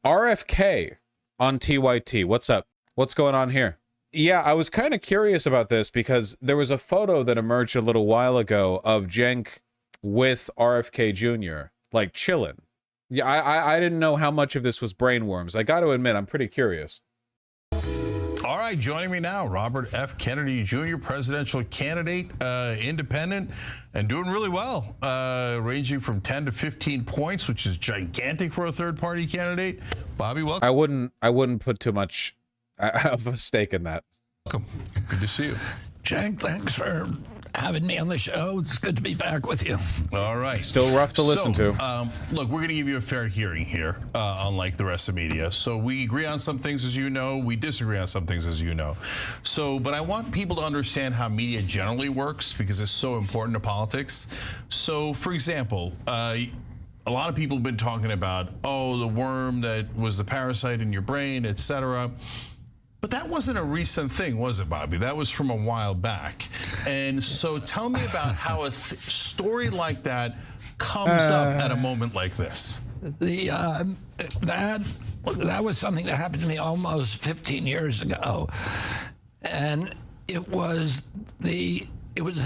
RFK on TYT. What's up? What's going on here? Yeah, I was kind of curious about this because there was a photo that emerged a little while ago of Cenk with RFK Jr. like chilling. Yeah, I didn't know how much of this was brainworms. I got to admit, I'm pretty curious. All right, joining me now, Robert F. Kennedy Jr., presidential candidate, independent, and doing really well, ranging from 10 to 15 points, which is gigantic for a third-party candidate. Bobby, welcome. I wouldn't put too much of a stake in that. Welcome. Good to see you. Cenk, thanks for having me on the show. It's good to be back with you. All right. Still rough to listen to. Look, we're going to give you a fair hearing here, unlike the rest of media. So we agree on some things, as you know. We disagree on some things, as you know. But I want people to understand how media generally works because it's so important to politics. So, for example, a lot of people have been talking about, oh, the worm that was the parasite in your brain, etc. But that wasn't a recent thing, was it, Bobby? That was from a while back. And so tell me about how a story like that comes up at a moment like this. That was something that happened to me almost 15 years ago. And it was the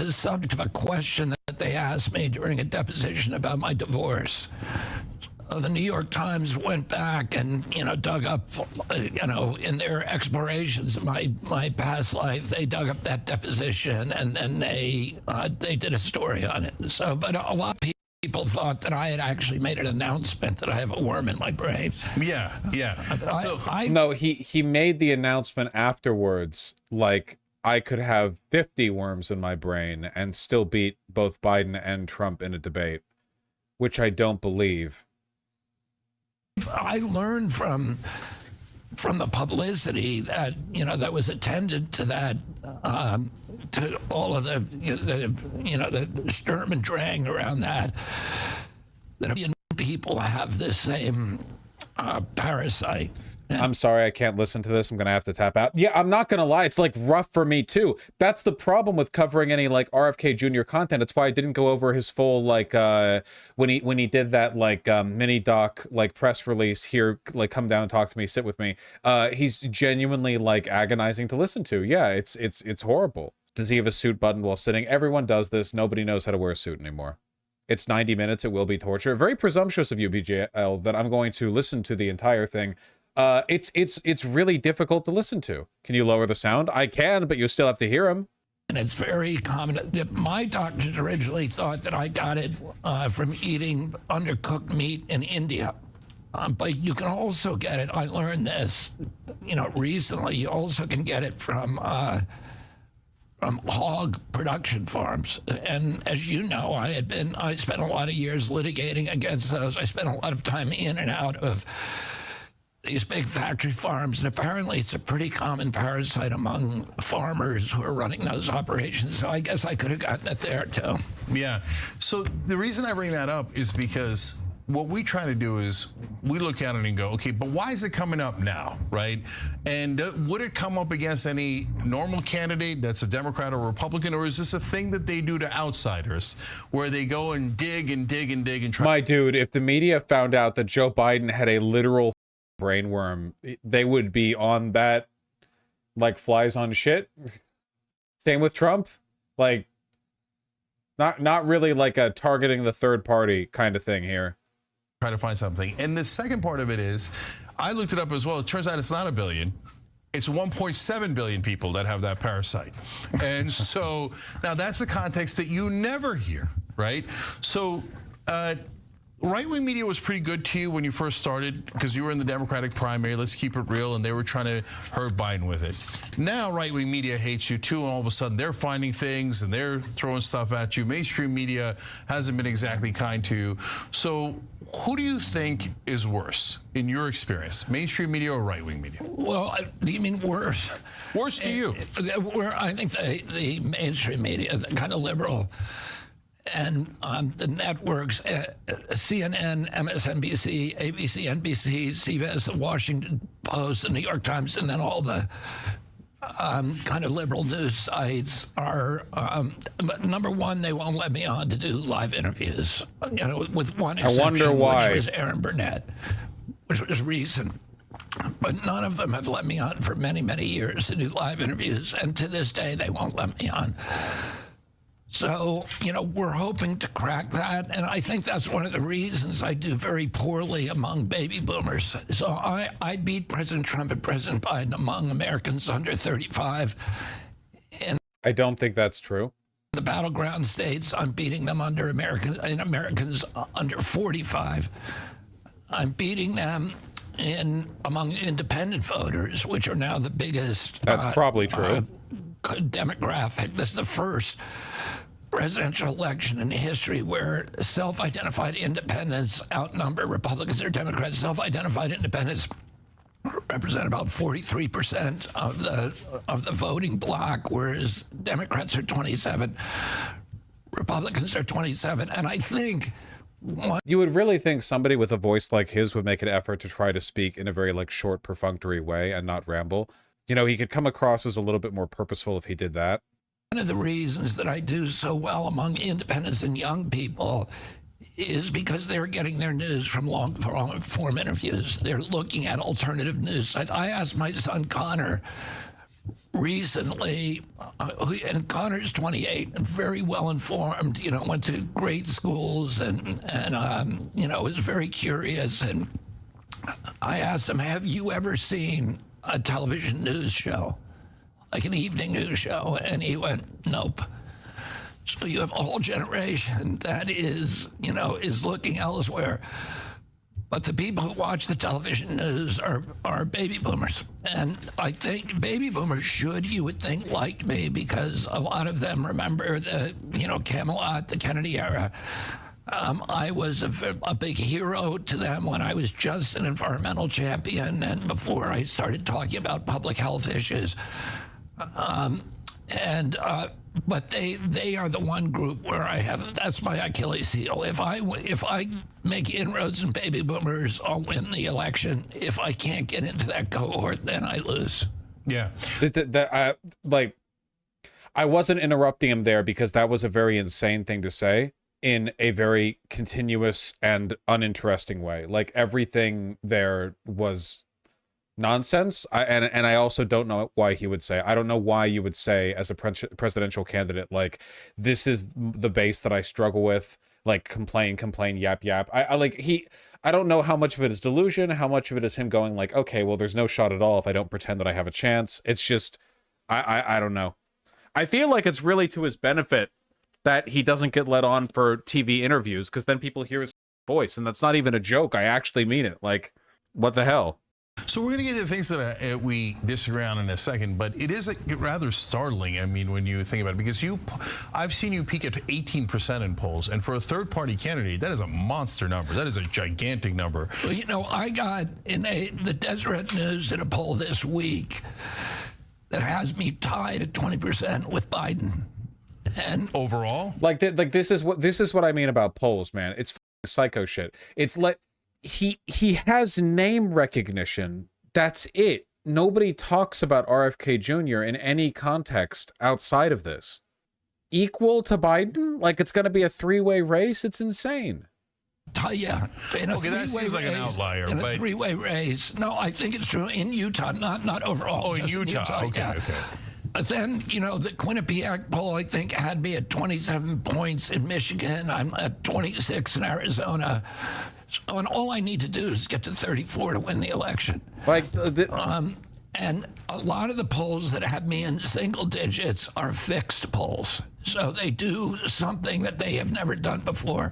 subject of a question that they asked me during a deposition about my divorce. The New York Times went back and, dug up, in their explorations of my past life, they dug up that deposition and then they did a story on it. So, but a lot of people thought that I had actually made an announcement that I have a worm in my brain. Yeah. No, he made the announcement afterwards, like, I could have 50 worms in my brain and still beat both Biden and Trump in a debate, which I don't believe. I learned from the publicity that that was attendant to that, to all of the sturm and drang around that people have the same parasite. I'm sorry, I can't listen to this. I'm going to have to tap out. Yeah, I'm not going to lie. It's like rough for me too. That's the problem with covering any like RFK Jr. content. It's why I didn't go over his full like when he did that like mini doc like press release here, like come down, talk to me, sit with me. He's genuinely like agonizing to listen to. Yeah, it's horrible. Does he have a suit buttoned while sitting? Everyone does this. Nobody knows how to wear a suit anymore. It's 90 minutes. It will be torture. Very presumptuous of you, BJL, that I'm going to listen to the entire thing. It's really difficult to listen to. Can you lower the sound? I can, but you still have to hear him. And it's very common. My doctors originally thought that I got it from eating undercooked meat in India. But you can also get it, I learned this, recently, you also can get it from hog production farms. And as you know, I spent a lot of years litigating against those. I spent a lot of time in and out of these big factory farms, and apparently it's a pretty common parasite among farmers who are running those operations. So I guess I could have gotten it there too. Yeah. So the reason I bring that up is because what we try to do is we look at it and go, okay, but why is it coming up now, right? And would it come up against any normal candidate that's a Democrat or Republican, or is this a thing that they do to outsiders where they go and dig and dig and dig and try? My dude, if the media found out that Joe Biden had a literal brainworm, they would be on that like flies on shit. Same with Trump, like not really like a targeting the third party kind of thing here. Try to find something. And the second part of it is, I looked it up as well. It turns out it's not a billion. It's 1.7 billion people that have that parasite. And so now that's the context that you never hear, right? So right-wing media was pretty good to you when you first started because you were in the Democratic primary, let's keep it real, and they were trying to hurt Biden with it. Now right-wing media hates you too, and all of a sudden they're finding things and they're throwing stuff at you. Mainstream media hasn't been exactly kind to you. So who do you think is worse in your experience, mainstream media or right-wing media? Well, do you mean worse? Worse to you? I think the mainstream media, the kind of liberal, and the networks, CNN, MSNBC, ABC, NBC, CBS, the Washington Post, the New York Times, and then all the kind of liberal news sites are, but number one, they won't let me on to do live interviews, with one exception, I wonder why. which was Aaron Burnett. which was recent. But none of them have let me on for many, many years to do live interviews. And to this day, they won't let me on. So, you know, we're hoping to crack that. And I think that's one of the reasons I do very poorly among baby boomers. So I beat President Trump and President Biden among Americans under 35. And I don't think that's true. the battleground states, I'm beating them under Americans under 45. I'm beating them among independent voters, which are now the biggest. That's probably true. Demographic. This is the first presidential election in history where self-identified independents outnumber Republicans or Democrats. Self-identified independents represent about 43% of the voting bloc, whereas Democrats are 27, Republicans are 27, and I think. You would really think somebody with a voice like his would make an effort to try to speak in a very like short, perfunctory way and not ramble. You know, he could come across as a little bit more purposeful if he did that. One of the reasons that I do so well among independents and young people is because they're getting their news from long-form interviews. They're looking at alternative news. I asked my son Connor recently, and Connor's 28 and very well informed, you know, went to great schools and you know, is very curious. And I asked him, have you ever seen a television news show, like an evening news show? And he went, nope. So you have a whole generation that is, you know, is looking elsewhere. But the people who watch the television news are baby boomers. And I think baby boomers should, you would think, like me, because a lot of them remember the, you know, Camelot, the Kennedy era. I was a big hero to them when I was just an environmental champion and before I started talking about public health issues. But they are the one group where I have, that's my Achilles heel. If I make inroads in baby boomers, I'll win the election. If I can't get into that cohort, then I lose. Yeah. I wasn't interrupting him there because that was a very insane thing to say in a very continuous and uninteresting way. Like everything there was nonsense. And I also don't know why he would say, I don't know why you would say as a presidential candidate, like, this is the base that I struggle with, like complain, yap. I don't know how much of it is delusion, how much of it is him going like, okay, well, there's no shot at all if I don't pretend that I have a chance. It's just, I don't know. I feel like it's really to his benefit that he doesn't get let on for TV interviews, because then people hear his voice, and that's not even a joke. I actually mean it. Like, what the hell? So we're going to get to things that we disagree on in a second, but it is rather startling, I mean, when you think about it, because I've seen you peak at 18% in polls, and for a third-party candidate, that is a monster number. That is a gigantic number. Well, you know, I got the Deseret News did a poll this week that has me tied at 20% with Biden. And overall, like this is what I mean about polls, man. It's psycho shit. It's like he has name recognition. That's it. Nobody talks about RFK Jr. in any context outside of this. Equal to Biden? Like it's going to be a three-way race? It's insane. Yeah. Okay, that seems like an outlier. In a three-way race. No, I think it's true in Utah, not overall. Oh, in Utah. Okay, yeah. Okay. But then, you know, the Quinnipiac poll, I think, had me at 27 points in Michigan. I'm at 26 in Arizona. So, and all I need to do is get to 34 to win the election. Like, and a lot of the polls that have me in single digits are fixed polls. So they do something that they have never done before,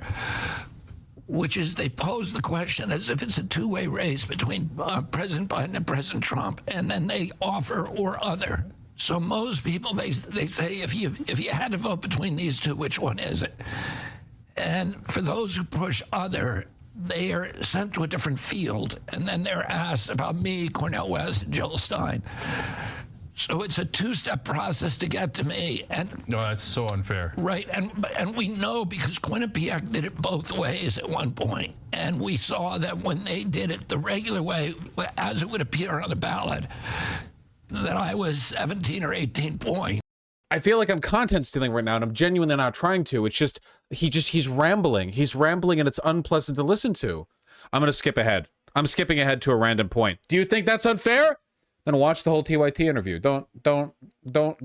which is they pose the question as if it's a two-way race between President Biden and President Trump, and then they offer or other. So most people, they say, if you had to vote between these two, which one is it? And for those who push other, they are sent to a different field, and then they're asked about me, Cornel West, and Jill Stein. So it's a two-step process to get to me. And no, that's so unfair. Right, and we know because Quinnipiac did it both ways at one point, and we saw that when they did it the regular way, as it would appear on the ballot, that I was 17 or 18 points. I feel like I'm content stealing right now, and I'm genuinely not trying to. It's just he's rambling. He's rambling, and it's unpleasant to listen to. I'm going to skip ahead. I'm skipping ahead to a random point. Do you think that's unfair? Then watch the whole TYT interview. Don't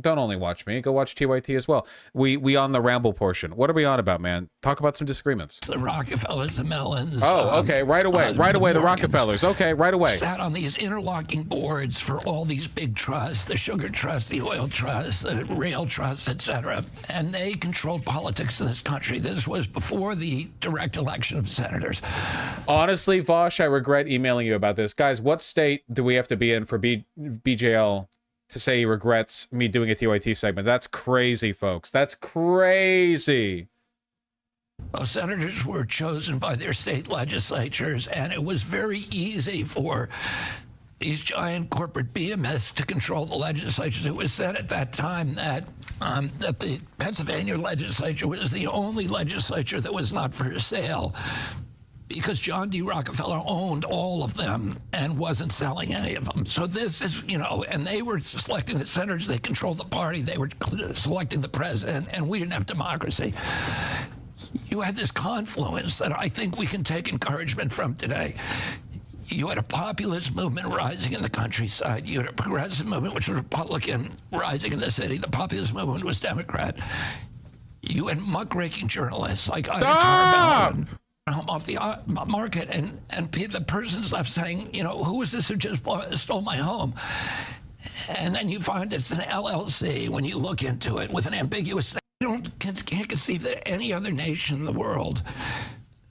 only watch me. Go watch TYT as well. We on the ramble portion. What are we on about, man? Talk about some disagreements. The Rockefellers, the Mellons. Oh, okay. Right away. Right away. The Morgans Rockefellers. Okay. Right away. sat on these interlocking boards for all these big trusts, the sugar trust, the oil trust, the rail trust, etc. And they controlled politics in this country. This was before the direct election of senators. Honestly, Vosh, I regret emailing you about this. Guys, what state do we have to be in for BJL to say he regrets me doing a TYT segment? That's crazy, folks. That's crazy. Well, senators were chosen by their state legislatures, and it was very easy for these giant corporate behemoths to control the legislatures. It was said at that time that that the Pennsylvania legislature was the only legislature that was not for sale, because John D. Rockefeller owned all of them and wasn't selling any of them. So this is, you know, and they were selecting the senators, they controlled the party, they were selecting the president, and we didn't have democracy. You had this confluence that I think we can take encouragement from today. You had a populist movement rising in the countryside. You had a progressive movement, which was Republican, rising in the city. The populist movement was Democrat. You had muckraking journalists like Ida Tarbell home off the market, and the person's left saying, you know, who is this who just stole my home? And then you find it's an LLC when you look into it with an ambiguous name. You can't conceive that any other nation in the world,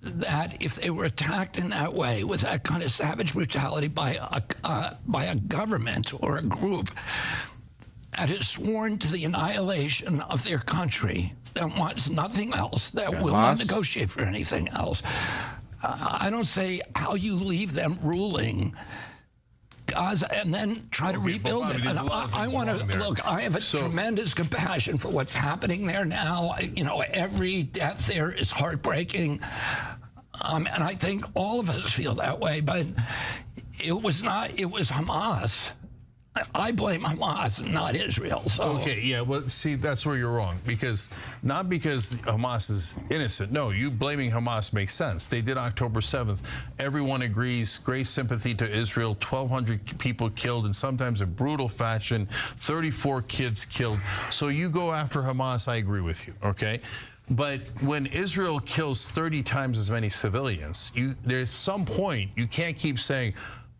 that if they were attacked in that way with that kind of savage brutality by a government or a group that is sworn to the annihilation of their country, that wants nothing else, that will not negotiate for anything else. I don't say how you leave them ruling Gaza and then try to rebuild it. And I want to look. I have a tremendous compassion for what's happening there now. You know, every death there is heartbreaking, and I think all of us feel that way. But it was not. It was Hamas. I blame Hamas and not Israel. So. Okay, yeah, well, see, that's where you're wrong. Not because Hamas is innocent. No, you blaming Hamas makes sense. They did October 7th. Everyone agrees, great sympathy to Israel, 1,200 people killed, and sometimes in brutal fashion, 34 kids killed. So you go after Hamas, I agree with you, okay? But when Israel kills 30 times as many civilians, there's some point you can't keep saying,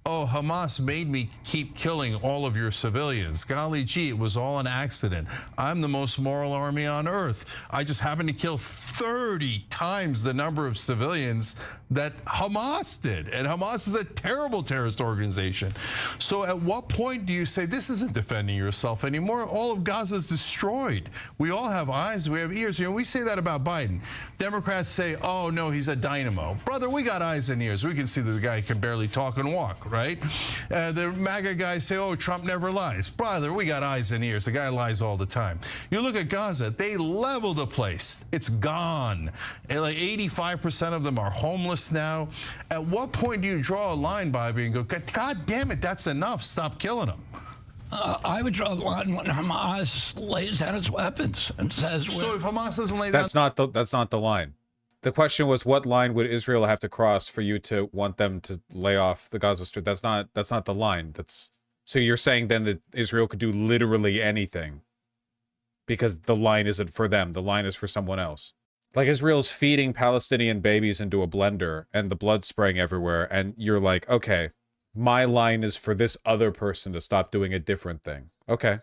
oh, Hamas made me keep killing all of your civilians. Golly gee, it was all an accident. I'm the most moral army on earth. I just happened to kill 30 times the number of civilians that Hamas did. And Hamas is a terrible terrorist organization. So at what point do you say, this isn't defending yourself anymore? All of Gaza is destroyed. We all have eyes, we have ears. You know, we say that about Biden. Democrats say, oh, no, he's a dynamo. Brother, we got eyes and ears. We can see that the guy can barely talk and walk, right? The MAGA guys say, oh, Trump never lies. Brother, we got eyes and ears. The guy lies all the time. You look at Gaza, they leveled the place. It's gone. And like 85% of them are homeless now. At what point do you draw a line, Bobby, and go, God damn it, that's enough. Stop killing them. I would draw the line when Hamas lays down its weapons and says, so if Hamas doesn't lay down... That's not the line. The question was, what line would Israel have to cross for you to want them to lay off the Gaza Strip? That's not the line. So you're saying then that Israel could do literally anything because the line isn't for them. The line is for someone else. Like Israel's feeding Palestinian babies into a blender and the blood spraying everywhere. And you're like, okay, my line is for this other person to stop doing a different thing. Okay.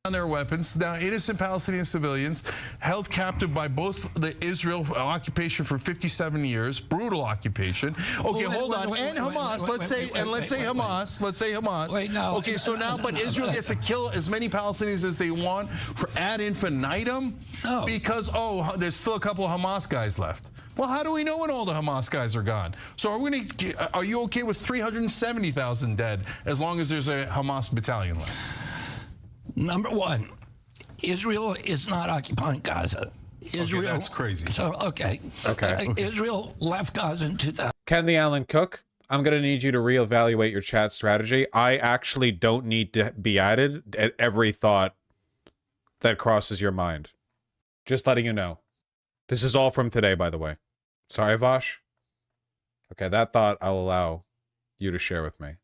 On their weapons. Now, innocent Palestinian civilians held captive by both the Israel occupation for 57 years, brutal occupation. Okay, hold on. And Hamas, let's say Hamas. Let's say Hamas. Wait, no. Okay, so now, but Israel gets to kill as many Palestinians as they want for ad infinitum because, oh, there's still a couple of Hamas guys left. Well, how do we know when all the Hamas guys are gone? So are you okay with 370,000 dead as long as there's a Hamas battalion left? Number one, Israel is not occupying Gaza. Israel, okay, that's crazy. So, okay. Israel left Gaza in 2000. Ken the Allen Cook, I'm going to need you to reevaluate your chat strategy. I actually don't need to be added at every thought that crosses your mind. Just letting you know. This is all from today, by the way. Sorry, Vosh. Okay, that thought I'll allow you to share with me.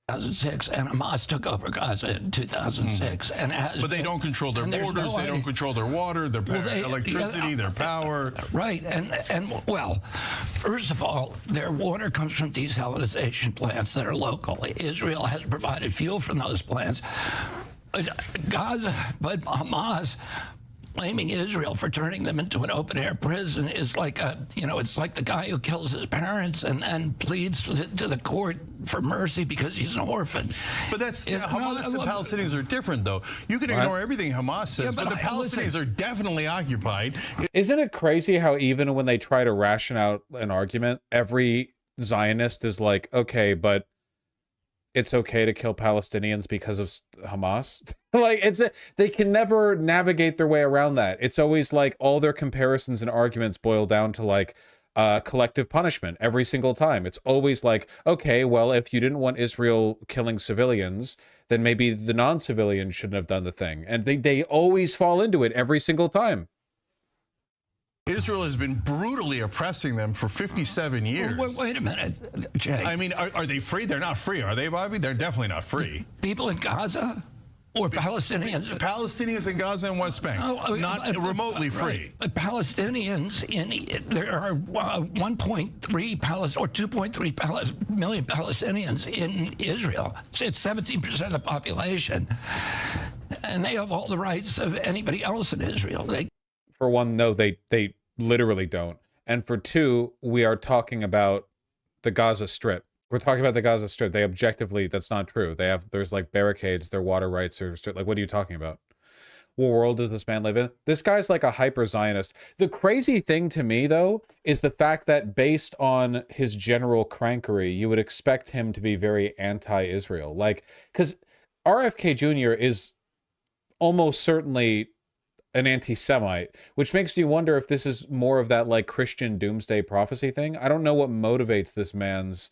2006, and Hamas took over Gaza in 2006, and but they don't control their borders. They don't control their water, their electricity, their power. Right, and well, first of all, their water comes from desalination plants that are local. Israel has provided fuel from those plants. Gaza, but Hamas blaming Israel for turning them into an open-air prison is like it's like the guy who kills his parents and pleads to the court for mercy because he's an orphan. But that's Hamas and Palestinians are different, though. You can ignore everything Hamas says, but the Palestinians are definitely occupied. Isn't it crazy how even when they try to ration out an argument, every Zionist is like, okay, but it's okay to kill Palestinians because of Hamas? Like, they can never navigate their way around that. It's always like all their comparisons and arguments boil down to like collective punishment every single time. It's always like, okay, well, if you didn't want Israel killing civilians, then maybe the non-civilians shouldn't have done the thing. And they always fall into it every single time. Israel has been brutally oppressing them for 57 years. Wait a minute, Jay. I mean, are they free? They're not free, are they, Bobby? They're definitely not free. People in Gaza or Palestinians? Palestinians in Gaza and West Bank, not remotely free. But Palestinians, there are 1.3 or 2.3 million Palestinians in Israel. It's 17% of the population. And they have all the rights of anybody else in Israel. For one, no, they literally don't. And for two, we are talking about the Gaza Strip. We're talking about the Gaza Strip. They objectively, that's not true. There's like barricades, their water rights are stripped. Like, what are you talking about? What world does this man live in? This guy's like a hyper-Zionist. The crazy thing to me, though, is the fact that based on his general crankery, you would expect him to be very anti-Israel. Like, because RFK Jr. is almost certainly an anti-Semite, which makes me wonder if this is more of that like Christian doomsday prophecy thing. I don't know what motivates this man's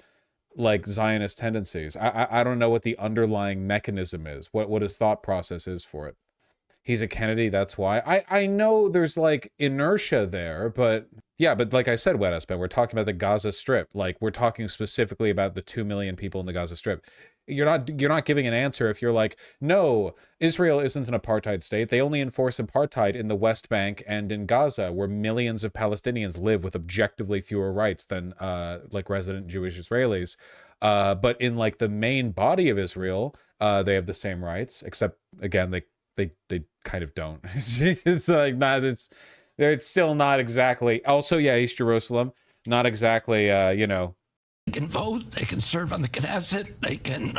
like Zionist tendencies. I don't know what the underlying mechanism is, what his thought process is for it. He's a Kennedy, that's why. I know there's like inertia there, but yeah, but like I said, Wet Espen, we're talking about the Gaza Strip. Like, we're talking specifically about the 2 million people in the Gaza Strip. You're not giving an answer if you're like, no, Israel isn't an apartheid state. They only enforce apartheid in the West Bank and in Gaza, where millions of Palestinians live with objectively fewer rights than like resident Jewish Israelis. But in like the main body of Israel, they have the same rights, except again, they kind of don't. It's like not. It's still not exactly. Also, yeah, East Jerusalem, not exactly. They can vote. They can serve on the Knesset. They can.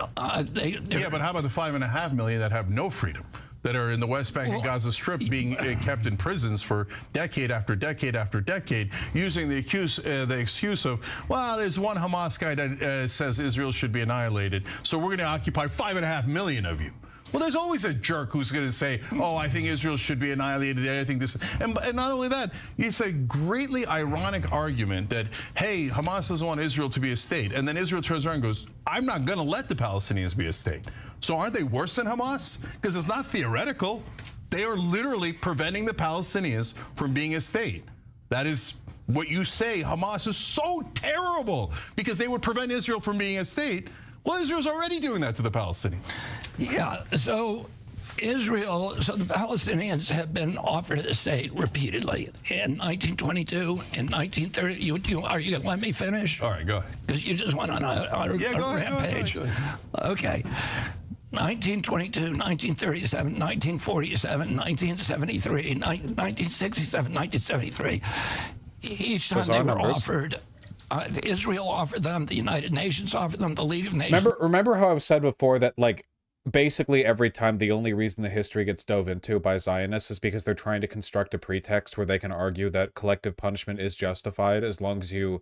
Yeah, but how about the 5.5 million that have no freedom, that are in the West Bank and Gaza Strip, being kept in prisons for decade after decade after decade, using the excuse of, well, there's one Hamas guy that says Israel should be annihilated, so we're going to occupy 5.5 million of you. Well, there's always a jerk who's going to say, oh, I think Israel should be annihilated. I think this. And not only that, it's a greatly ironic argument that, hey, Hamas doesn't want Israel to be a state. And then Israel turns around and goes, I'm not going to let the Palestinians be a state. So aren't they worse than Hamas? Because it's not theoretical. They are literally preventing the Palestinians from being a state. That is what you say. Hamas is so terrible because they would prevent Israel from being a state. Well, Israel's already doing that to the Palestinians. Yeah, so the Palestinians have been offered a state repeatedly in 1922, in 1930. Are you going to let me finish? All right, go ahead. Because you just went on a rampage. Go ahead. Okay. 1922, 1937, 1947, 1973, 1967, 1973. Each time they were offered. Israel offered them, the United Nations offered them, the League of Nations. Remember how I've said before that, like, basically every time the only reason the history gets dove into by Zionists is because they're trying to construct a pretext where they can argue that collective punishment is justified as long as you,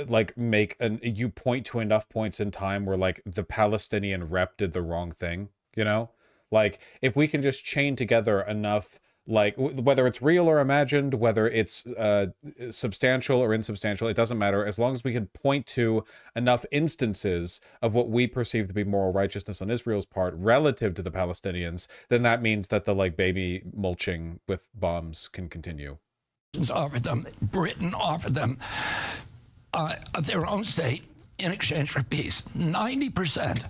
like, you point to enough points in time where, like, the Palestinian rep did the wrong thing, you know? Like, if we can just chain together enough, like, whether it's real or imagined, whether it's substantial or insubstantial, it doesn't matter. As long as we can point to enough instances of what we perceive to be moral righteousness on Israel's part relative to the Palestinians, then that means that the, like, baby mulching with bombs can continue. Offered them, Britain offered them their own state. in exchange for peace. 90%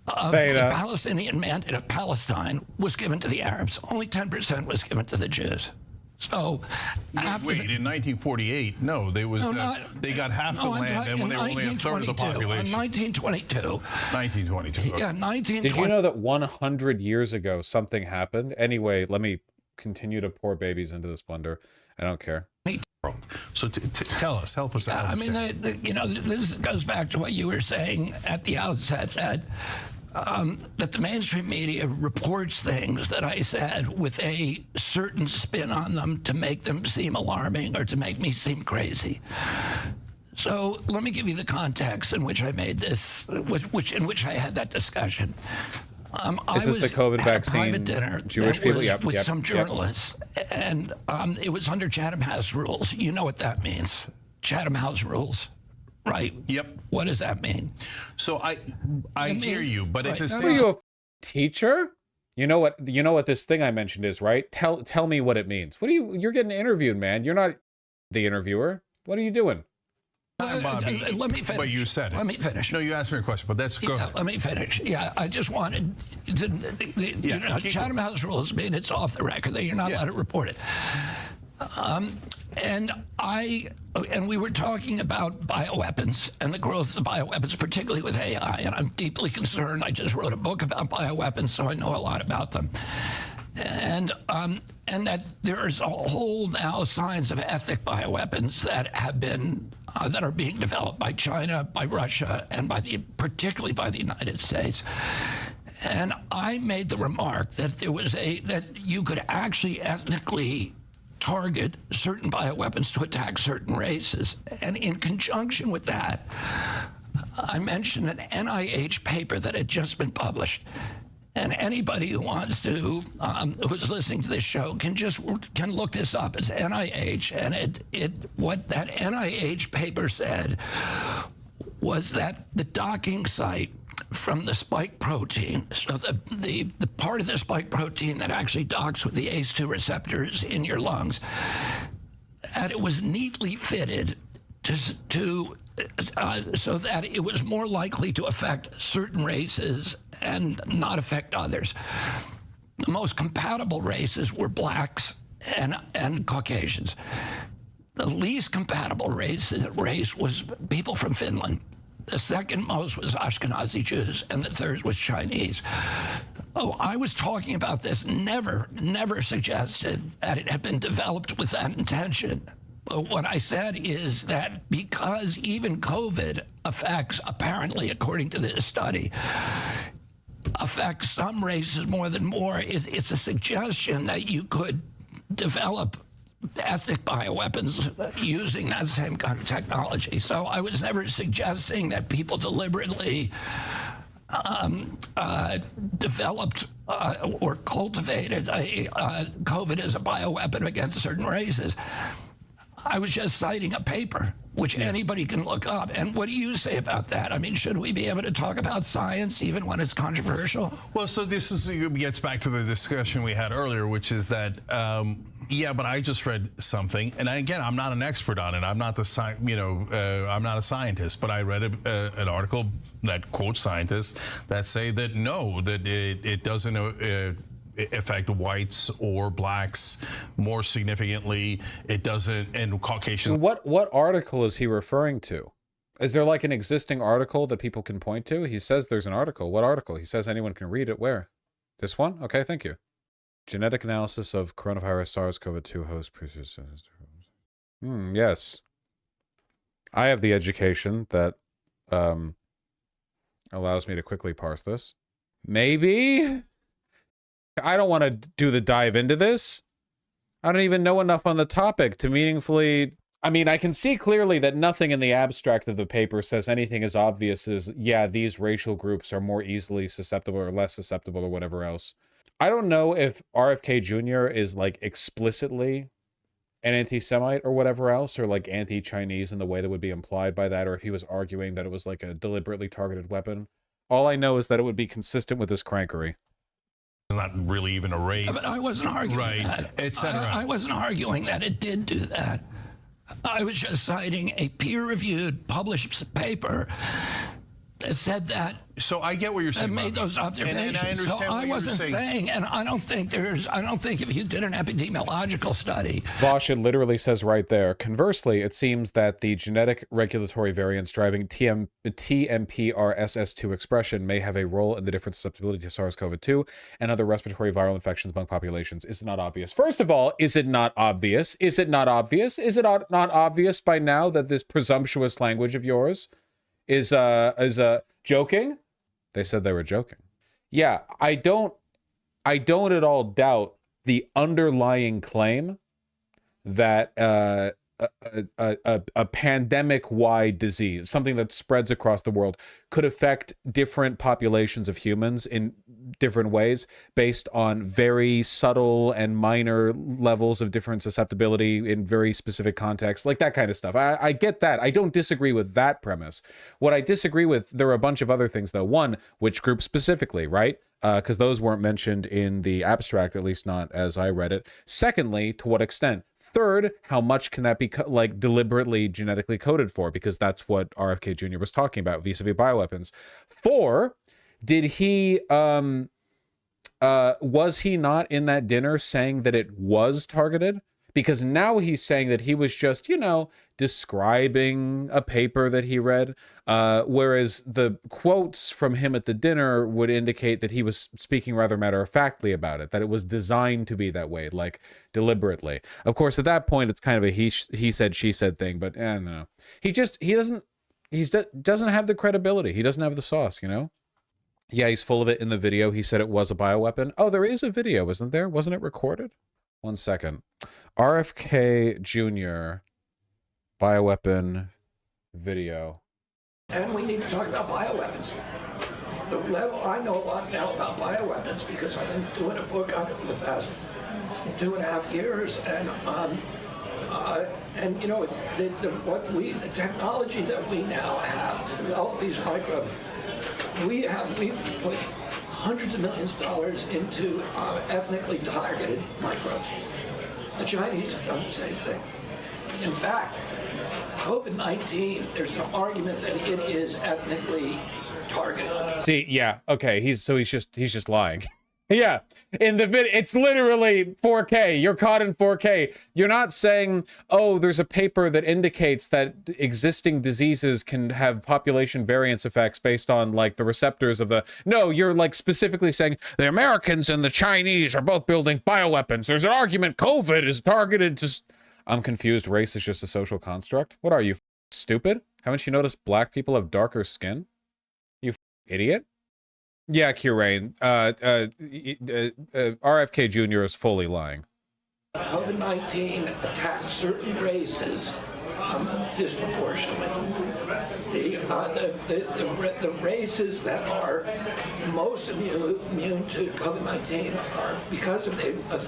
of Beta. the Palestinian mandate of Palestine was given to the Arabs. Only 10% was given to the Jews. So after Wait, in 1948, no, they was they got half the land, and when they were only a third of the population. In 1922. 1922. Okay. Yeah, 1922. Did you know that 100 years ago something happened? Anyway, let me continue to pour babies into this blender. I don't care. So tell us, help us out. I mean, you know, this goes back to what you were saying at the outset, that that the mainstream media reports things that I said with a certain spin on them to make them seem alarming or to make me seem crazy. So let me give you the context in which I made this, in which I had that discussion. Is this the COVID vaccine? Private dinner Jewish people? With some journalists, and it was under Chatham House rules. You know what that means? Chatham House rules, right? Yep. What does that mean? So I hear you, but at the same Are you a teacher? You know what this thing I mentioned is, right? Tell me what it means. You're getting interviewed, man. You're not the interviewer. What are you doing? Bobby, let me finish. But you said it. Let me finish. No, you asked me a question, but go ahead. Let me finish. Yeah, I just wanted to, Chatham House rules mean it's off the record, that you're not allowed to report it. And we were talking about bioweapons and the growth of bioweapons, particularly with AI, and I'm deeply concerned. I just wrote a book about bioweapons, so I know a lot about them. And that there's a whole now science of ethic bioweapons that have been that are being developed by China, by Russia, and particularly by the United States. And I made the remark that that you could actually ethnically target certain bioweapons to attack certain races, and in conjunction with that, I mentioned an NIH paper that had just been published. And anybody who wants to, who's listening to this show, can look this up. It's NIH, and what that NIH paper said was that the docking site from the spike protein, so the part of the spike protein that actually docks with the ACE2 receptors in your lungs, that it was neatly fitted so that it was more likely to affect certain races and not affect others. The most compatible races were blacks and Caucasians. The least compatible race was people from Finland. The second most was Ashkenazi Jews, and the third was Chinese. Oh, I was talking about this, never suggested that it had been developed with that intention. But what I said is that because even COVID affects, apparently, according to this study, affects some races more than more, it's a suggestion that you could develop ethnic bioweapons using that same kind of technology. So I was never suggesting that people deliberately developed or cultivated COVID as a bioweapon against certain races. I was just citing a paper, which anybody can look up. And what do you say about that? I mean, should we be able to talk about science even when it's controversial? Well, so this gets back to the discussion we had earlier, which is that, yeah, but I just read something, and again, I'm not an expert on it. I'm not I'm not a scientist, but I read an article that quotes scientists that say that no, that it doesn't affect whites or blacks more significantly. It doesn't, and Caucasians. What article is he referring to? Is there like an existing article that people can point to? He says there's an article. What article? He says anyone can read it. Where? This one? Okay, thank you. Genetic analysis of coronavirus SARS-CoV-2 host. Yes. I have the education that allows me to quickly parse this. Maybe? I don't want to do the dive into this. I don't even know enough on the topic to meaningfully... I mean, I can see clearly that nothing in the abstract of the paper says anything as obvious as, yeah, these racial groups are more easily susceptible or less susceptible or whatever else. I don't know if RFK Jr. is like explicitly an anti-Semite or whatever else, or like anti-Chinese in the way that would be implied by that, or if he was arguing that it was like a deliberately targeted weapon. All I know is that it would be consistent with his crankery. It's not really even a race. But I wasn't arguing that. Etc. I wasn't arguing that it did do that. I was just citing a peer-reviewed, published paper that said that. So I get what you're saying. And made those observations. And I understand so what I wasn't you're saying, and I don't think if you did an epidemiological study. Vosh, it literally says right there. Conversely, it seems that the genetic regulatory variants driving TMPRSS2 expression may have a role in the different susceptibility to SARS-CoV-2 and other respiratory viral infections among populations. Is it not obvious? First of all, is it not obvious? Is it not obvious? Is it not obvious by now that this presumptuous language of yours is joking? They said they were joking. Yeah, I don't at all doubt the underlying claim that a pandemic-wide disease, something that spreads across the world, could affect different populations of humans in different ways based on very subtle and minor levels of different susceptibility in very specific contexts, like that kind of stuff. I get that. I don't disagree with that premise. What I disagree with, there are a bunch of other things, though. One, which group specifically, right? Because those weren't mentioned in the abstract, at least not as I read it. Secondly, to what extent? Third, how much can that be like deliberately genetically coded for? Because that's what RFK Jr. was talking about vis-a-vis bioweapons. Four, did he was he not in that dinner saying that it was targeted? Because now he's saying that he was just, you know, describing a paper that he read, whereas the quotes from him at the dinner would indicate that he was speaking rather matter-of-factly about it, that it was designed to be that way, like deliberately. Of course, at that point, it's kind of a he said, she said thing, but no. He doesn't have the credibility. He doesn't have the sauce, you know? Yeah, he's full of it in the video. He said it was a bioweapon. Oh, there is a video, isn't there? Wasn't it recorded? 1 second. RFK Jr. bioweapon video. And we need to talk about bioweapons. The level, I know a lot now about bioweapons because I've been doing a book on it for the past 2.5 years, and you know, the technology that we now have to develop these microbes, we've put hundreds of millions of dollars into ethnically targeted microbes. The Chinese have done the same thing. In fact, COVID-19, there's an argument that it is ethnically targeted. See, yeah, okay, he's just lying. Yeah, in the vid, it's literally 4K. You're caught in 4K. You're not saying, oh, there's a paper that indicates that existing diseases can have population variance effects based on like the receptors of the. No, you're like specifically saying the Americans and the Chinese are both building bioweapons. There's an argument COVID is targeted to. I'm confused. Race is just a social construct. What are you, stupid? Haven't you noticed black people have darker skin? You idiot. Yeah, Kirain, RFK Jr. is fully lying. COVID-19 attacks certain races disproportionately. The races that are most immune to COVID-19 are because of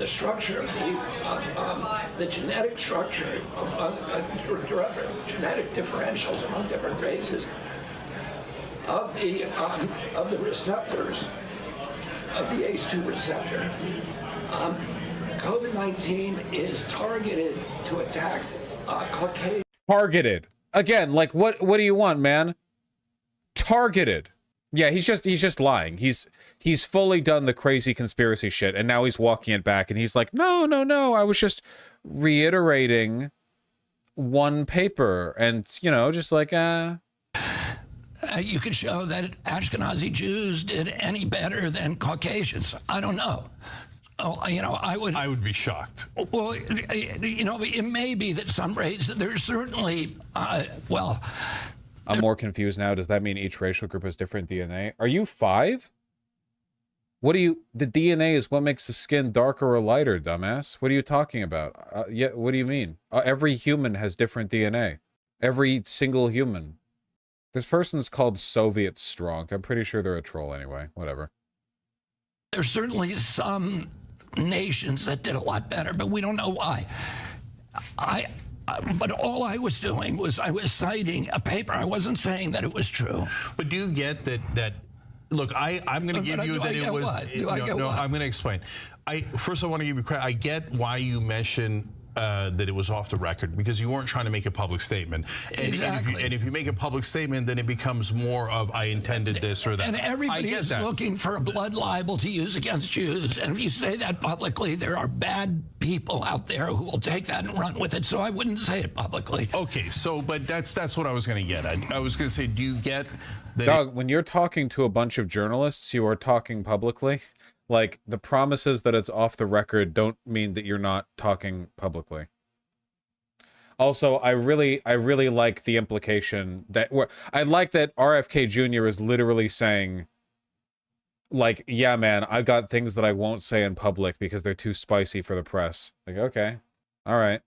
the structure of the genetic structure, genetic differentials among different races. Of the receptors, of the ACE2 receptor, COVID-19 is targeted to attack Caucasian. Targeted again, like what do you want, man? Targeted. Yeah, he's just lying. He's fully done the crazy conspiracy shit, and now he's walking it back, and he's like, no, I was just reiterating one paper, and you know, just like you could show that Ashkenazi Jews did any better than Caucasians. I don't know. Oh, you know, I would be shocked. Well, you know, it may be that some races, there's certainly, well. I'm more confused now. Does that mean each racial group has different DNA? Are you 5? The DNA is what makes the skin darker or lighter, dumbass. What are you talking about? Yeah, what do you mean? Every human has different DNA. Every single human. This person's called Soviet Strong. I'm pretty sure they're a troll anyway. Whatever. There's certainly some nations that did a lot better, but we don't know why. But all I was doing was I was citing a paper. I wasn't saying that it was true. But do you get that look, I'm going to give you that it was. No, I'm going to explain. First, I want to give you credit. I get why you mention that it was off the record because you weren't trying to make a public statement. And, Exactly. and if you make a public statement, then it becomes more of I intended this or that. And everybody is looking for a blood libel to use against Jews. And if you say that publicly, there are bad people out there who will take that and run with it. So I wouldn't say it publicly. Okay, so but that's what I was going to get at. I was going to say, do you get that? Doug, when you're talking to a bunch of journalists, you are talking publicly. Like, the promises that it's off the record don't mean that you're not talking publicly. Also, I really like the implication that I like that RFK Jr. is literally saying, like, yeah, man, I've got things that I won't say in public because they're too spicy for the press. Like, okay, all right.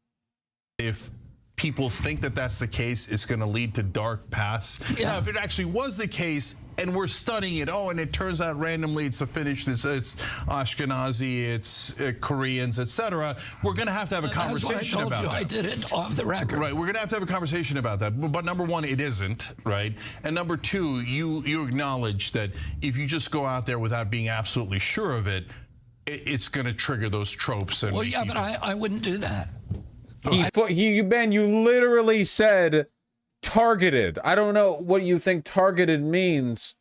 If people think that that's the case, it's going to lead to dark paths. Yeah. Now, if it actually was the case, and we're studying it, and it turns out randomly it's it's Ashkenazi, it's Koreans, etc. We're going to have a conversation about that. I did it off the record. Right, we're going to have a conversation about that. But number one, it isn't, right? And number two, you acknowledge that if you just go out there without being absolutely sure of it, it's going to trigger those tropes. And well, yeah, but I wouldn't do that. Ben, you literally said targeted. I don't know what you think targeted means.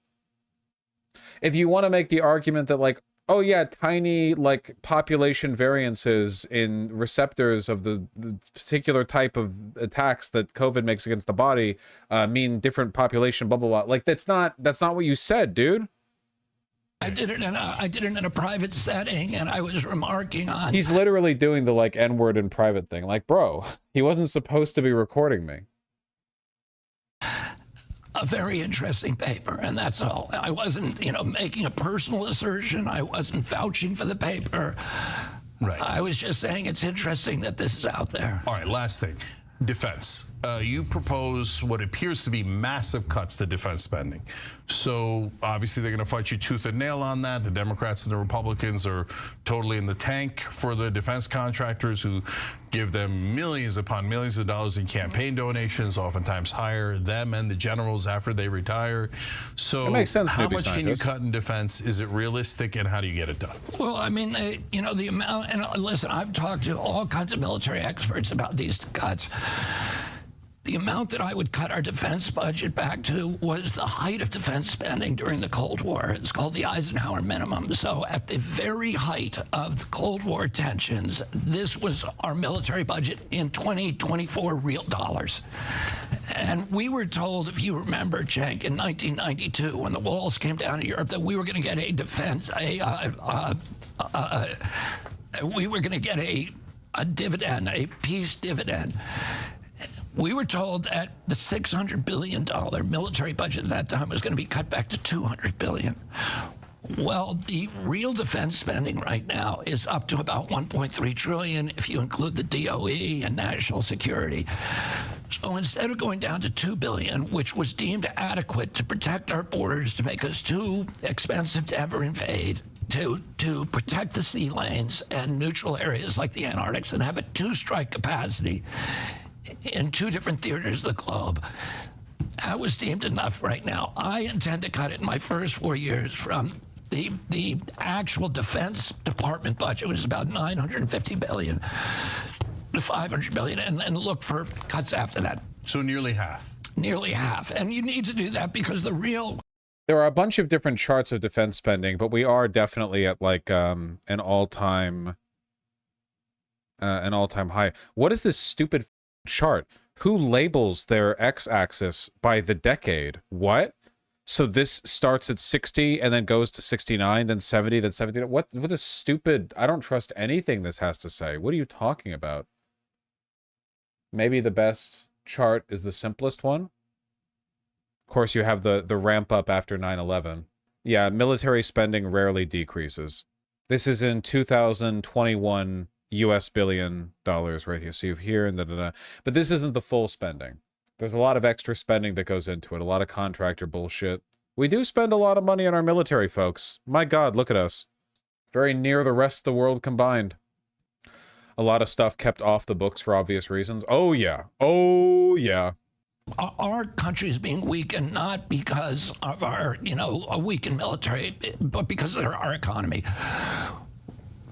If you want to make the argument that, like, oh yeah, tiny, like, population variances in receptors of the particular type of attacks that COVID makes against the body mean different population, blah, blah, blah. Like, that's not what you said, dude. I did it in a private setting, and I was remarking on. He's literally doing the, like, N-word in private thing. Like, bro, he wasn't supposed to be recording me. A very interesting paper, and that's all. I wasn't, making a personal assertion. I wasn't vouching for the paper. Right. I was just saying it's interesting that this is out there. All right, last thing. Defense. You propose what appears to be massive cuts to defense spending. So obviously they're going to fight you tooth and nail on that. The Democrats and the Republicans are totally in the tank for the defense contractors who give them millions upon millions of dollars in campaign donations, oftentimes hire them and the generals after they retire. So that makes sense, how much can you cut in defense? Is it realistic, and how do you get it done? Well, I mean, the amount, and listen, I've talked to all kinds of military experts about these cuts. The amount that I would cut our defense budget back to was the height of defense spending during the Cold War. It's called the Eisenhower minimum. So at the very height of the Cold War tensions, this was our military budget in 2024 real dollars. And we were told, if you remember, Cenk, in 1992, when the walls came down in Europe, that we were going to get a dividend, a peace dividend. We were told that the $600 billion military budget at that time was going to be cut back to $200 billion. Well, the real defense spending right now is up to about $1.3 trillion if you include the DOE and national security. So instead of going down to $2 billion, which was deemed adequate to protect our borders, to make us too expensive to ever invade, to protect the sea lanes and neutral areas like the Antarctic, and have a two-strike capacity in two different theaters of the globe. That was deemed enough right now. I intend to cut it in my first 4 years from the actual Defense Department budget, which is about $950 billion, to $500 billion, and then look for cuts after that. So nearly half. Nearly half. And you need to do that because the real... There are a bunch of different charts of defense spending, but we are definitely at, like, an all-time high. What is this stupid chart? Who labels their x-axis by the decade? What? So this starts at 60 and then goes to 69, then 70, then 70. What is stupid? I don't trust anything this has to say. What are you talking about? Maybe the best chart is the simplest one. Of course, you have the ramp up after 9/11. Yeah, military spending rarely decreases. This is in 2021 US billion dollars right here. So you have here and da-da-da. But this isn't the full spending. There's a lot of extra spending that goes into it. A lot of contractor bullshit. We do spend a lot of money on our military, folks. My God, look at us. Very near the rest of the world combined. A lot of stuff kept off the books for obvious reasons. Oh, yeah. Oh, yeah. Our country is being weakened not because of our, a weakened military, but because of our economy.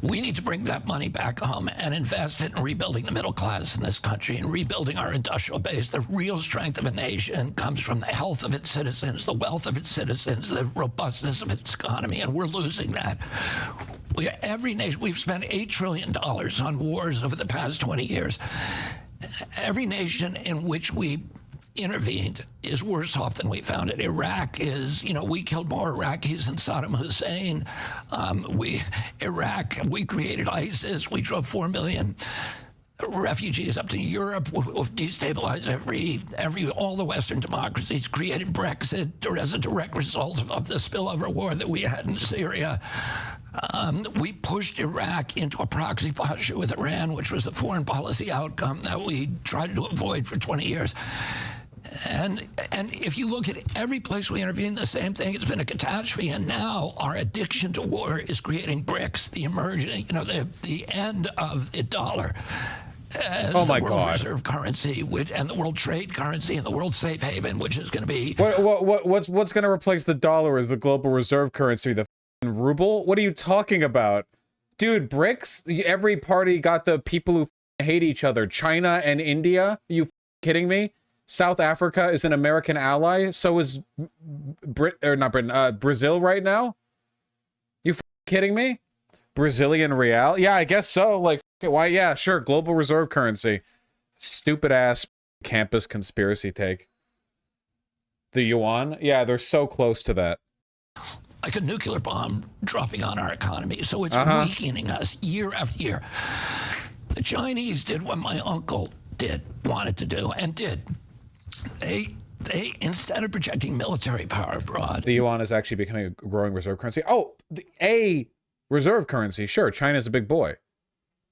We need to bring that money back home and invest it in rebuilding the middle class in this country and rebuilding our industrial base. The real strength of a nation comes from the health of its citizens, the wealth of its citizens, the robustness of its economy, and we're losing that. Every nation, we've spent $8 trillion on wars over the past 20 years. Every nation in which we intervened is worse off than we found it. Iraq is, we killed more Iraqis than Saddam Hussein. We created ISIS. We drove 4 million refugees up to Europe. We've destabilized all the Western democracies, created Brexit as a direct result of the spillover war that we had in Syria. We pushed Iraq into a proxy posture with Iran, which was the foreign policy outcome that we tried to avoid for 20 years. And if you look at every place we intervene, the same thing. It's been a catastrophe, and now our addiction to war is creating BRICS, the emerging, the end of the dollar as the world reserve currency, and the world trade currency, and the world safe haven, which is going to be what's going to replace the dollar as the global reserve currency? The ruble? What are you talking about, dude? BRICS. Every party got the people who hate each other. China and India. Are you kidding me? South Africa is an American ally. So is Brazil right now. You kidding me? Brazilian real? Yeah, I guess so. Like, why? Yeah, sure. Global reserve currency. Stupid ass campus conspiracy take. The yuan? Yeah, they're so close to that. Like a nuclear bomb dropping on our economy. So it's weakening us year after year. The Chinese did what my uncle wanted to do, and did. They instead of projecting military power abroad, the yuan is actually becoming a growing reserve currency. Oh, a reserve currency, sure. China's a big boy,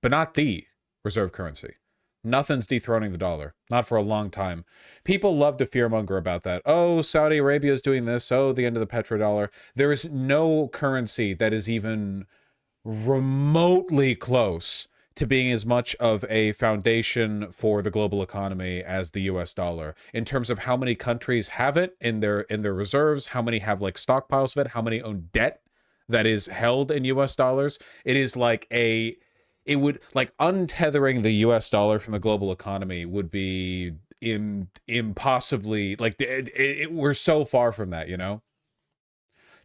but not the reserve currency. Nothing's dethroning the dollar, not for a long time. People love to fearmonger about that. Oh, Saudi Arabia is doing this. Oh, the end of the petrodollar. There is no currency that is even remotely close to being as much of a foundation for the global economy as the US dollar, in terms of how many countries have it in their reserves, how many have like stockpiles of it, how many own debt that is held in US dollars. It is like it would, like, untethering the US dollar from the global economy would be impossibly, like, we're so far from that,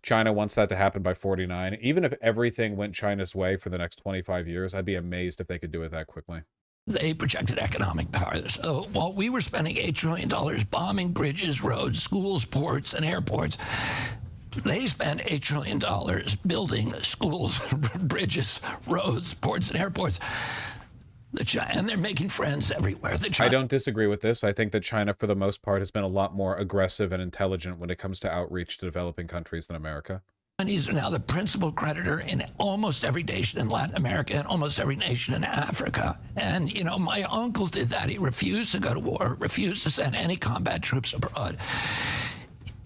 China wants that to happen by 49. Even if everything went China's way for the next 25 years, I'd be amazed if they could do it that quickly. They projected economic power. So while we were spending $8 trillion bombing bridges, roads, schools, ports, and airports, they spent $8 trillion building schools, bridges, roads, ports, and airports. And they're making friends everywhere. I don't disagree with this. I think that China, for the most part, has been a lot more aggressive and intelligent when it comes to outreach to developing countries than America. Chinese are now the principal creditor in almost every nation in Latin America and almost every nation in Africa. And, my uncle did that. He refused to go to war, refused to send any combat troops abroad.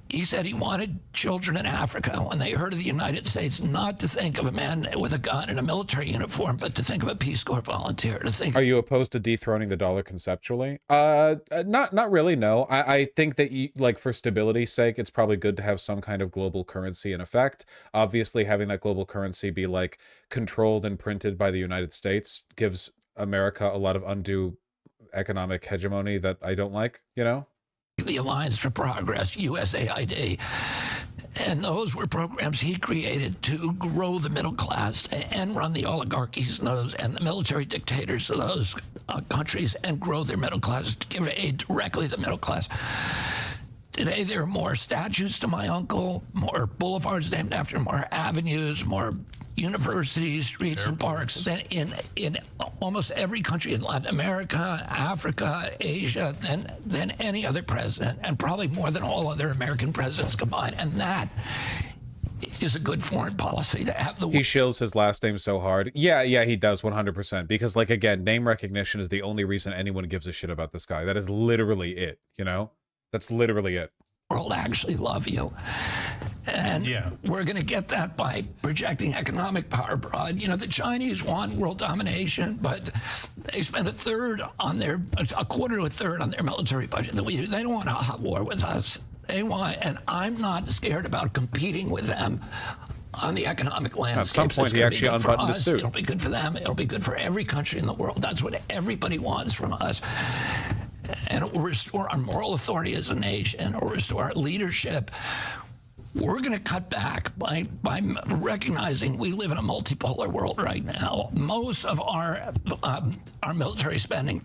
He said he wanted children in Africa, when they heard of the United States, not to think of a man with a gun in a military uniform, but to think of a Peace Corps volunteer. Are you opposed to dethroning the dollar conceptually? Not really, no. I think that, for stability's sake, it's probably good to have some kind of global currency in effect. Obviously, having that global currency be, controlled and printed by the United States gives America a lot of undue economic hegemony that I don't like, The Alliance for Progress, USAID, and those were programs he created to grow the middle class and run the oligarchies and the military dictators of those countries and grow their middle class, to give aid directly to the middle class. Today, there are more statues to my uncle, more boulevards named after him, more avenues, more universities, streets, and parks than in almost every country in Latin America, Africa, Asia, than any other president, and probably more than all other American presidents combined. And that is a good foreign policy to have. He shills his last name so hard. Yeah, he does 100%. Because, again, name recognition is the only reason anyone gives a shit about this guy. That is literally it, That's literally it. World actually love you. And we're going to get that by projecting economic power abroad. The Chinese want world domination, but they spend a quarter to a third on their military budget that we do. They don't want a hot war with us. They want, and I'm not scared about competing with them on the economic landscape. At some point, he actually unbuttoned his suit. It'll be good for them. It'll be good for every country in the world. That's what everybody wants from us. And it will restore our moral authority as a nation. It will restore our leadership. We're going to cut back by recognizing we live in a multipolar world right now. Most of our military spending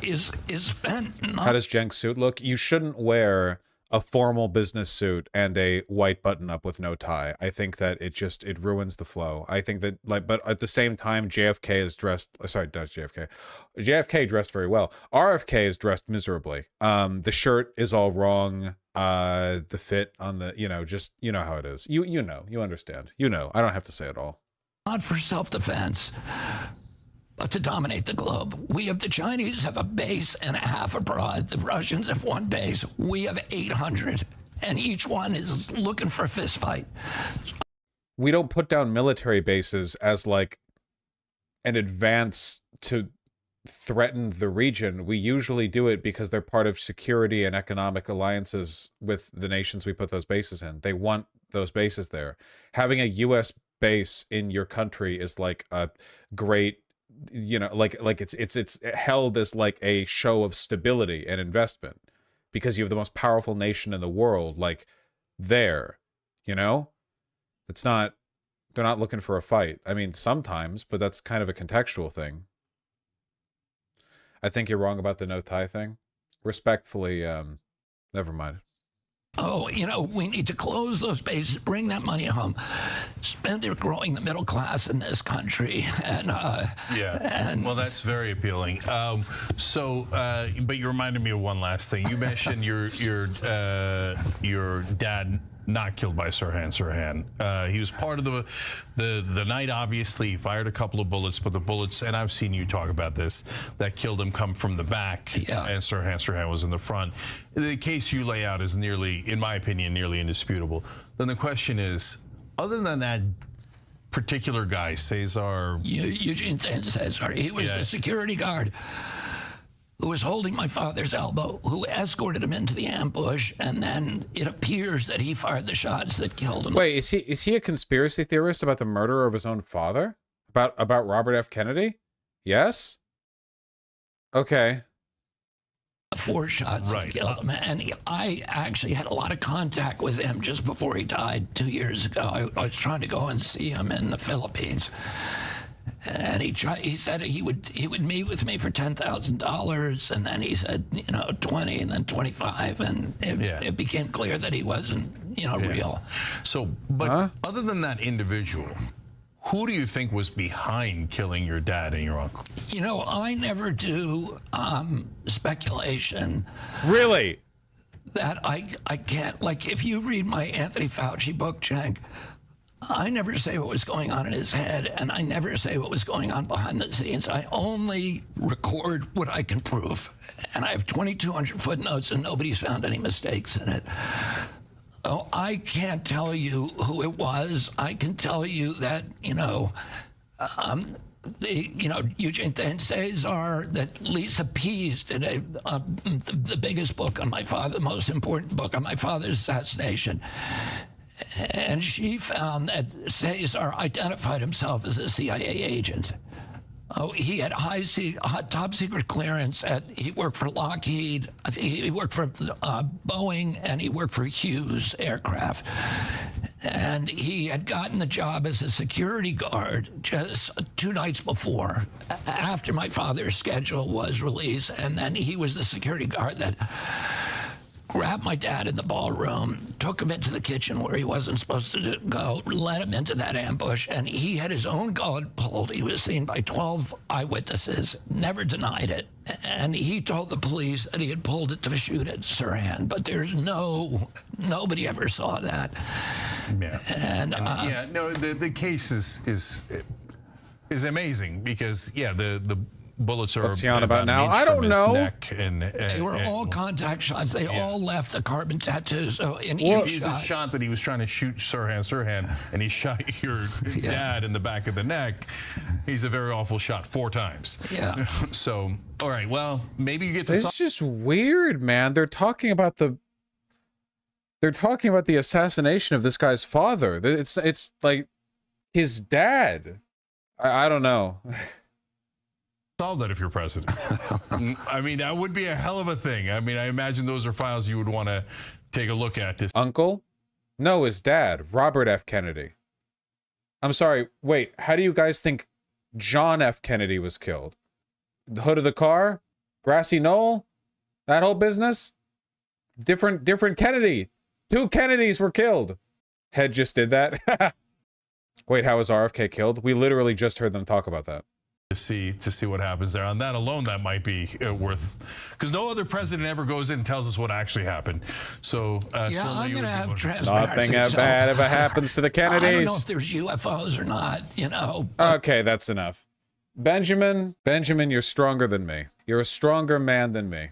is spent. How does Cenk's suit look? You shouldn't wear a formal business suit and a white button-up with no tie. I think that it ruins the flow. I think that, like, but at the same time, JFK is dressed. Sorry, not JFK. JFK dressed very well. RFK is dressed miserably. The shirt is all wrong. The fit on the, just, how it is. You understand. I don't have to say it all. Not for self-defense, but to dominate the globe. The Chinese have a base and a half abroad. The Russians have one base. We have 800, and each one is looking for a fist fight. We don't put down military bases as like an advance to threaten the region. We usually do it because they're part of security and economic alliances with the nations we put those bases in. They want those bases there. Having a U.S. base in your country is like a great, like it's held as like a show of stability and investment because you have the most powerful nation in the world, like there, it's not, they're not looking for a fight. I mean, sometimes, but that's kind of a contextual thing. I think you're wrong about the no tie thing. Respectfully, never mind. Oh, we need to close those bases, bring that money home, spend it growing the middle class in this country. And well, that's very appealing. But you reminded me of one last thing. You mentioned your dad not killed by Sirhan. He was part of the night, obviously. He fired a couple of bullets, but the bullets, and I've seen you talk about this, that killed him come from the back, and Sirhan was in the front. The case you lay out is nearly, in my opinion, nearly indisputable. Then the question is, other than that particular guy, Cesar... Eugene Cesar, he was the security guard who was holding my father's elbow, who escorted him into the ambush, and then it appears that he fired the shots that killed him. Wait, is he a conspiracy theorist about the murder of his own father? About Robert F. Kennedy? Yes? Okay. 4 shots that killed him. And I actually had a lot of contact with him just before he died 2 years ago. I was trying to go and see him in the Philippines. And he said he would meet with me for $10,000, and then he said 20, and then 25, and it became clear that he wasn't real. So, but other than that individual, who do you think was behind killing your dad and your uncle? I never do speculation. Really? That I can't, like, if you read my Anthony Fauci book, Cenk, I never say what was going on in his head, and I never say what was going on behind the scenes. I only record what I can prove. And I have 2,200 footnotes, and nobody's found any mistakes in it. Oh, I can't tell you who it was. I can tell you that, Eugene Cesar, that Lisa Pease did the biggest book on my father, the most important book on my father's assassination. And she found that Cesar identified himself as a CIA agent. Oh, he had top secret clearance. He worked for Lockheed. I think he worked for Boeing, and he worked for Hughes Aircraft. And he had gotten the job as a security guard just 2 nights before, after my father's schedule was released. And then he was the security guard that grabbed my dad in the ballroom, took him into the kitchen where he wasn't supposed to go, led him into that ambush, and he had his own gun pulled. He was seen by 12 eyewitnesses, never denied it. And he told the police that he had pulled it to shoot at Sirhan, but there's nobody ever saw that. Yeah. And the case is amazing because the bullets are. What's he on about now? I don't know. Neck and they were all contact shots. They all left a carbon tattoo. So he's a shot that he was trying to shoot Sirhan, and he shot your dad in the back of the neck. He's a very awful shot 4 times. Yeah. So, all right. Well, maybe you get to. It's just weird, man. They're talking about They're talking about the assassination of this guy's father. It's like his dad. I don't know. Solve that if you're president. I mean, that would be a hell of a thing. I mean, I imagine those are files you would want to take a look at. Uncle? No, his dad, Robert F. Kennedy. I'm sorry, wait, how do you guys think John F. Kennedy was killed? The hood of the car? Grassy knoll? That whole business? Different Kennedy. 2 Kennedys were killed. Head just did that. Wait, how was RFK killed? We literally just heard them talk about that. To see what happens there. On that alone, that might be worth, because no other president ever goes in and tells us what actually happened. So yeah, I'm going to have transparency. Nothing bad ever happens to the Kennedys. I don't know if there's UFOs or not, you know. Okay, that's enough. Benjamin, you're stronger than me. You're a stronger man than me.